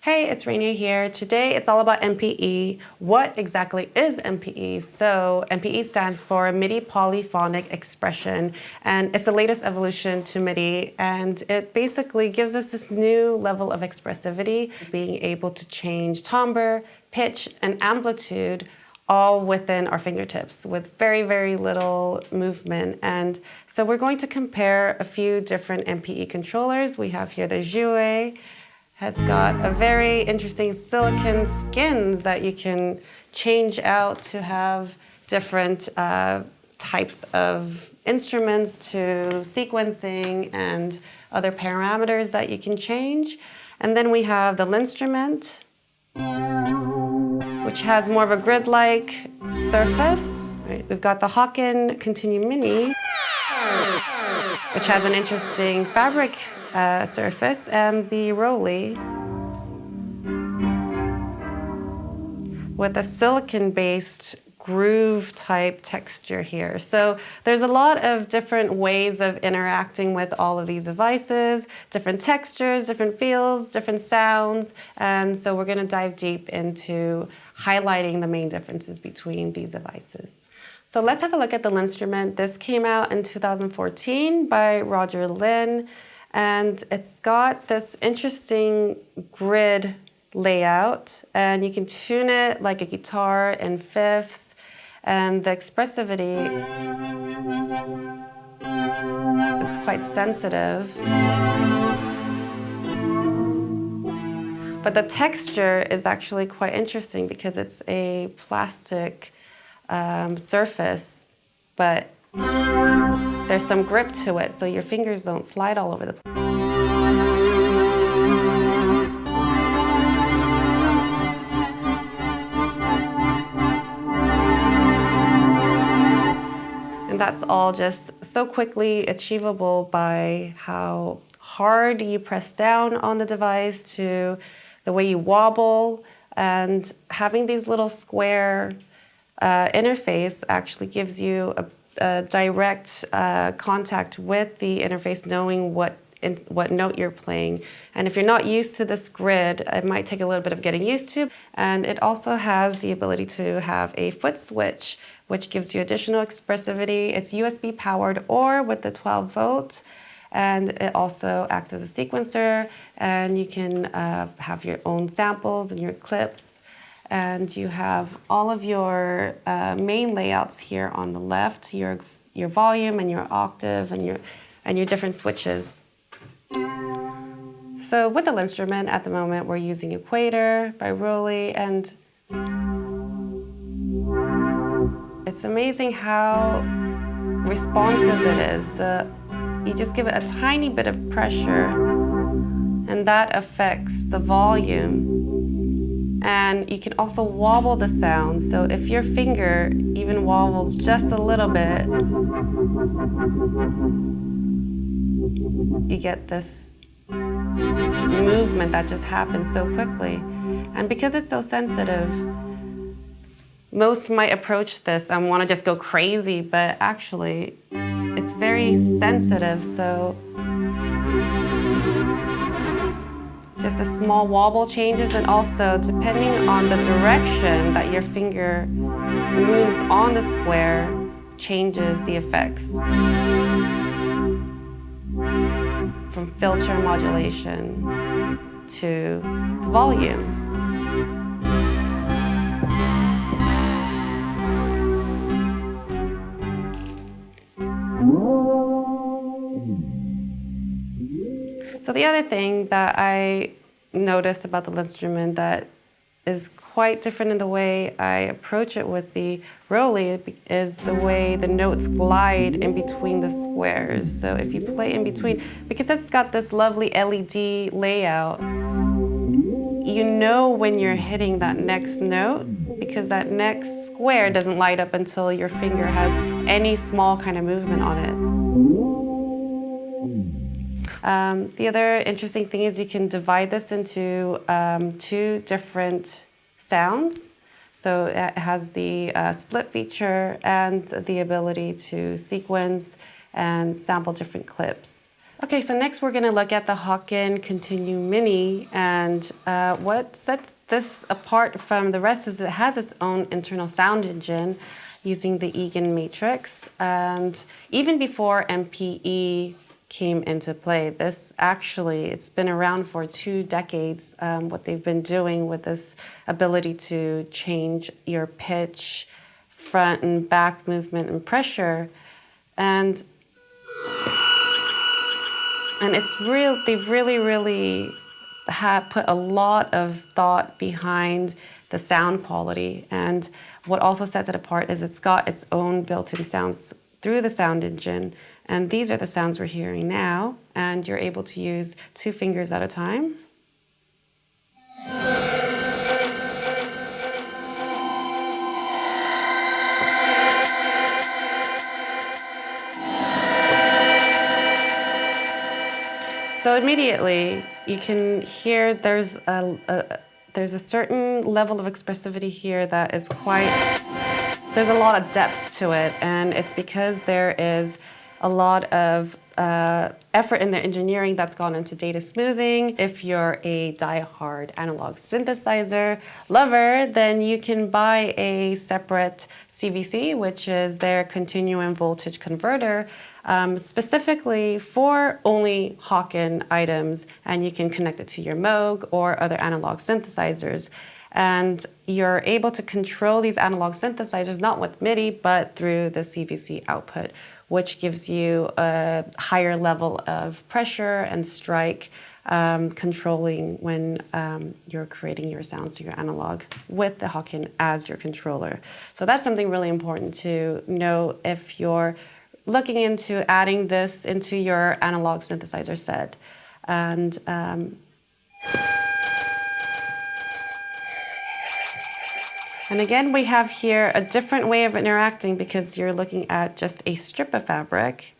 Hey, it's Rania here. Today it's all about MPE. What exactly is MPE? So MPE stands for MIDI Polyphonic Expression, and it's the latest evolution to MIDI, and it basically gives us this new level of expressivity, being able to change timbre, pitch, and amplitude all within our fingertips with very, very little movement. And so we're going to compare a few different MPE controllers. We have here the Joué. Has got a very interesting silicon skins that you can change out to have different types of instruments to sequencing and other parameters that you can change. And then we have the Linnstrument, which has more of a grid-like surface. Right. We've got the Haken ContinuuMini, which has an interesting fabric surface, and the Roly with a silicon-based groove type texture here. So there's a lot of different ways of interacting with all of these devices, different textures, different feels, different sounds, and so we're going to dive deep into highlighting the main differences between these devices. So let's have a look at the Linnstrument. This came out in 2014 by Roger Lynn, and it's got this interesting grid layout, and you can tune it like a guitar in fifths, and the expressivity is quite sensitive. But the texture is actually quite interesting because it's a plastic surface, but there's some grip to it, so your fingers don't slide all over the place. And that's all just so quickly achievable by how hard you press down on the device to the way you wobble, and having these little square interface actually gives you a direct contact with the interface, knowing what note you're playing. And if you're not used to this grid, it might take a little bit of getting used to. And it also has the ability to have a foot switch, which gives you additional expressivity. It's USB powered or with the 12 volt. And it also acts as a sequencer, and you can have your own samples and your clips. And you have all of your main layouts here on the left, your volume and your octave and your different switches. So with the Linnstrument at the moment, we're using Equator by Roly, and it's amazing how responsive it is. You just give it a tiny bit of pressure, and that affects the volume. And you can also wobble the sound. So if your finger even wobbles just a little bit, you get this movement that just happens so quickly. And because it's so sensitive, most might approach this and want to just go crazy, but actually it's very sensitive, so just a small wobble changes, and also depending on the direction that your finger moves on the square changes the effects, from filter modulation to the volume. So the other thing that I noticed about the Linnstrument that is quite different in the way I approach it with the Roly is the way the notes glide in between the squares. So if you play in between, because it's got this lovely LED layout, you know when you're hitting that next note, because that next square doesn't light up until your finger has any small kind of movement on it. The other interesting thing is you can divide this into two different sounds. So it has the split feature and the ability to sequence and sample different clips. Okay, so next we're going to look at the Haken ContinuuMini, and what sets this apart from the rest is it has its own internal sound engine using the Egan matrix. And even before MPE came into play, it's been around for 2 decades, what they've been doing with this ability to change your pitch, front and back movement and pressure. And they've really put a lot of thought behind the sound quality. And what also sets it apart is it's got its own built-in sounds through the sound engine. And these are the sounds we're hearing now. And you're able to use 2 fingers at a time. So immediately you can hear there's a certain level of expressivity here that is there's a lot of depth to it, and it's because there is a lot of effort in the engineering that's gone into data smoothing. If you're a die-hard analog synthesizer lover, then you can buy a separate CVC, which is their continuum voltage converter, specifically for only Haken items, and you can connect it to your Moog or other analog synthesizers. And you're able to control these analog synthesizers not with MIDI, but through the CVC output, which gives you a higher level of pressure and strike, controlling when you're creating your sounds to your analog with the Haken as your controller. So that's something really important to know if you're looking into adding this into your analog synthesizer set. And again, we have here a different way of interacting because you're looking at just a strip of fabric,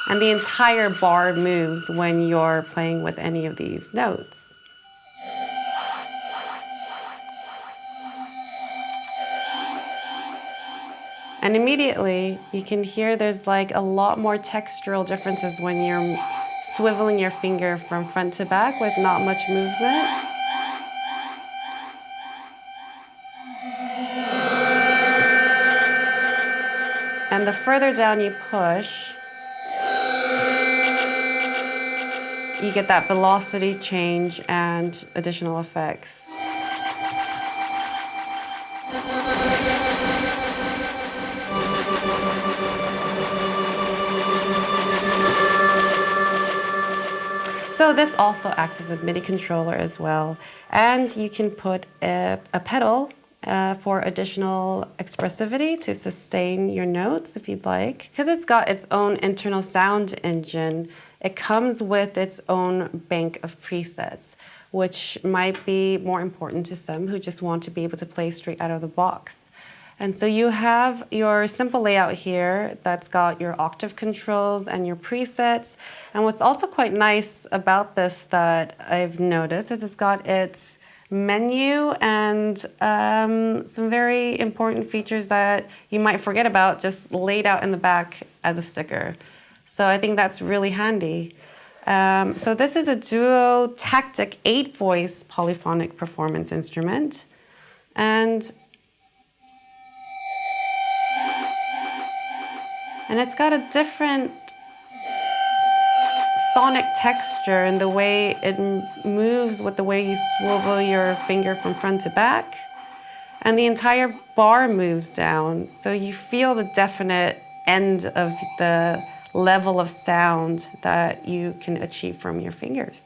and the entire bar moves when you're playing with any of these notes. And immediately you can hear there's like a lot more textural differences when you're swiveling your finger from front to back with not much movement. And the further down you push, you get that velocity change and additional effects. So this also acts as a MIDI controller as well. And you can put a pedal for additional expressivity to sustain your notes if you'd like. Because it's got its own internal sound engine, it comes with its own bank of presets, which might be more important to some who just want to be able to play straight out of the box. And so you have your simple layout here that's got your octave controls and your presets. And what's also quite nice about this that I've noticed is it's got its menu and some very important features that you might forget about just laid out in the back as a sticker. So I think that's really handy. So this is a Duo Tactic 8-voice polyphonic performance instrument. And it's got a different sonic texture in the way it moves with the way you swivel your finger from front to back. And the entire bar moves down, so you feel the definite end of the level of sound that you can achieve from your fingers.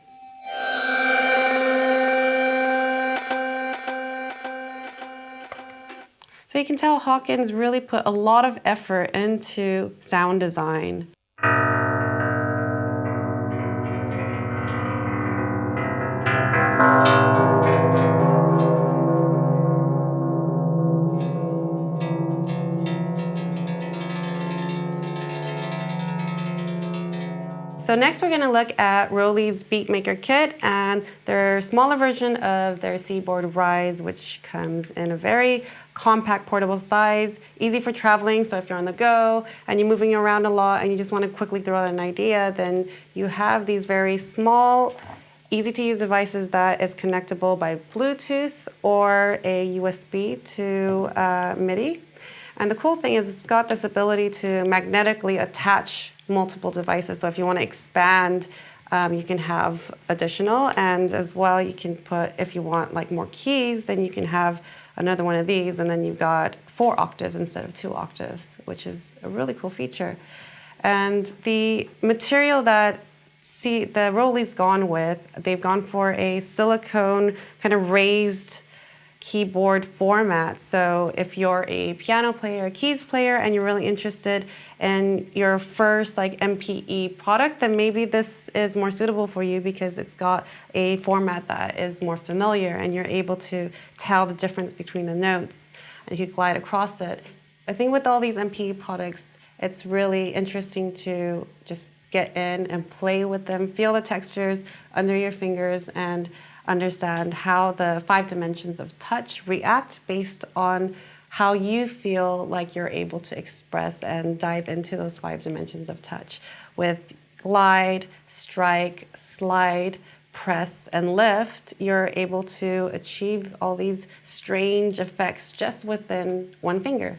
So you can tell Haken's really put a lot of effort into sound design. So next we're going to look at Roli's Beatmaker kit and their smaller version of their Seaboard Rise, which comes in a very compact portable size, easy for traveling. So if you're on the go and you're moving around a lot and you just want to quickly throw out an idea, then you have these very small, easy to use devices that is connectable by Bluetooth or a USB to MIDI. And the cool thing is it's got this ability to magnetically attach multiple devices. So if you want to expand, you can have additional, and as well you can put, if you want like more keys, then you can have another one of these, and then you've got 4 octaves instead of 2 octaves, which is a really cool feature. And the material that the Roli's gone with, they've gone for a silicone kind of raised keyboard format. So if you're a piano player, a keys player, and you're really interested in your first like MPE product, then maybe this is more suitable for you because it's got a format that is more familiar and you're able to tell the difference between the notes and you can glide across it. I think with all these MPE products, it's really interesting to just get in and play with them, feel the textures under your fingers, and understand how the 5 dimensions of touch react based on how you feel like you're able to express and dive into those 5 dimensions of touch. With glide, strike, slide, press, and lift, you're able to achieve all these strange effects just within one finger.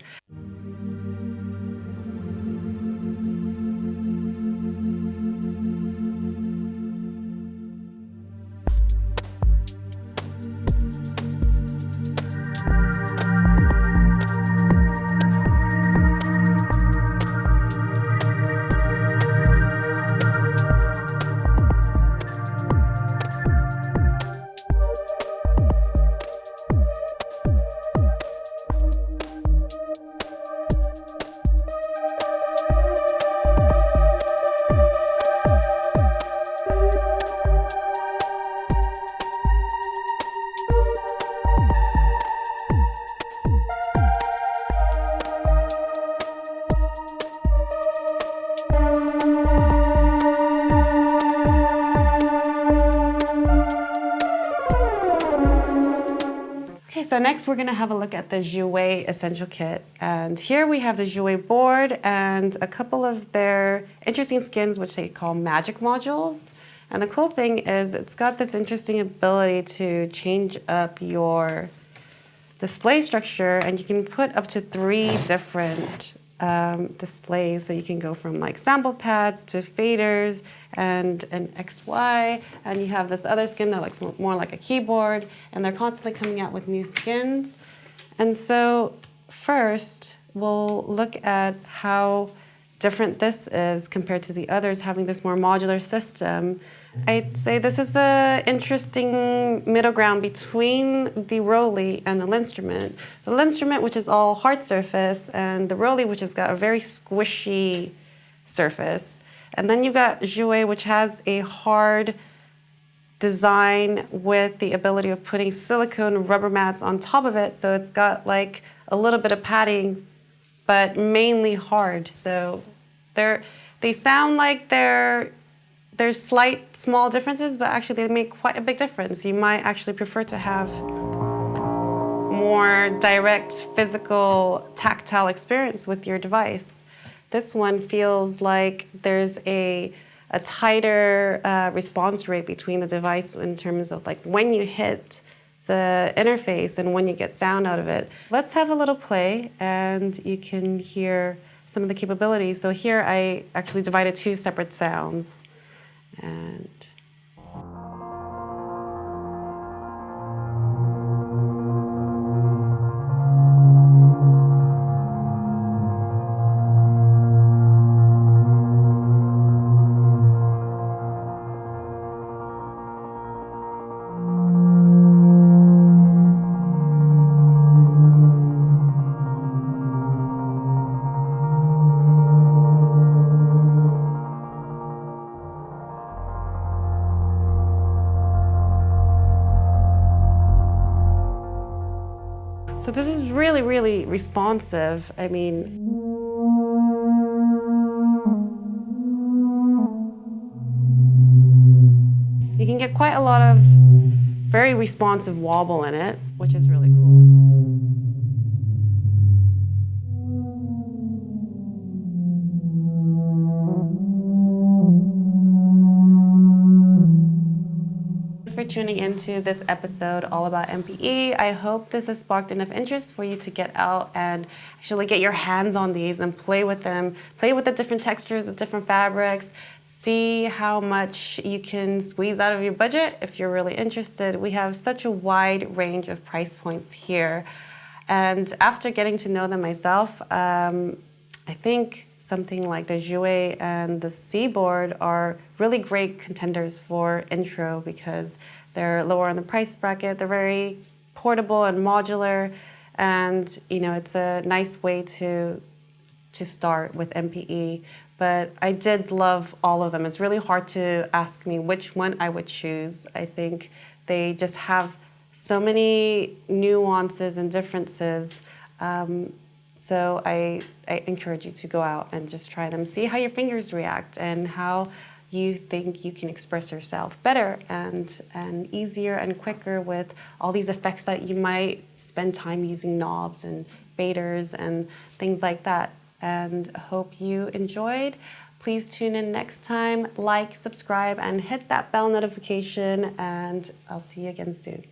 So next we're going to have a look at the Joué Essential Kit. And here we have the Joué Board and a couple of their interesting skins, which they call magic modules. And the cool thing is it's got this interesting ability to change up your display structure, and you can put up to 3 different displays. So you can go from like sample pads to faders and an XY, and you have this other skin that looks more like a keyboard, and they're constantly coming out with new skins. And so first we'll look at how different this is compared to the others, having this more modular system. I'd say this is the interesting middle ground between the Roly and the Linnstrument. The Linnstrument, which is all hard surface, and the Roly, which has got a very squishy surface. And then you've got Joué, which has a hard design with the ability of putting silicone rubber mats on top of it. So it's got like a little bit of padding, but mainly hard. So they sound like there's slight small differences, but actually they make quite a big difference. You might actually prefer to have more direct physical tactile experience with your device. This one feels like there's a tighter response rate between the device in terms of like when you hit the interface and when you get sound out of it. Let's have a little play and you can hear some of the capabilities. So here I actually divided 2 separate sounds. And so this is really, really responsive. I mean, can get quite a lot of very responsive wobble in it, which is really cool. For tuning into this episode all about MPE. I hope this has sparked enough interest for you to get out and actually get your hands on these and play with them, play with the different textures, the different fabrics, see how much you can squeeze out of your budget if you're really interested. We have such a wide range of price points here. And after getting to know them myself, I think something like the Joué and the Seaboard are really great contenders for intro because they're lower on the price bracket. They're very portable and modular, and it's a nice way to start with MPE. But I did love all of them. It's really hard to ask me which one I would choose. I think they just have so many nuances and differences. So I encourage you to go out and just try them. See how your fingers react and how you think you can express yourself better and easier and quicker with all these effects that you might spend time using knobs and faders and things like that. And I hope you enjoyed. Please tune in next time, like, subscribe, and hit that bell notification, and I'll see you again soon.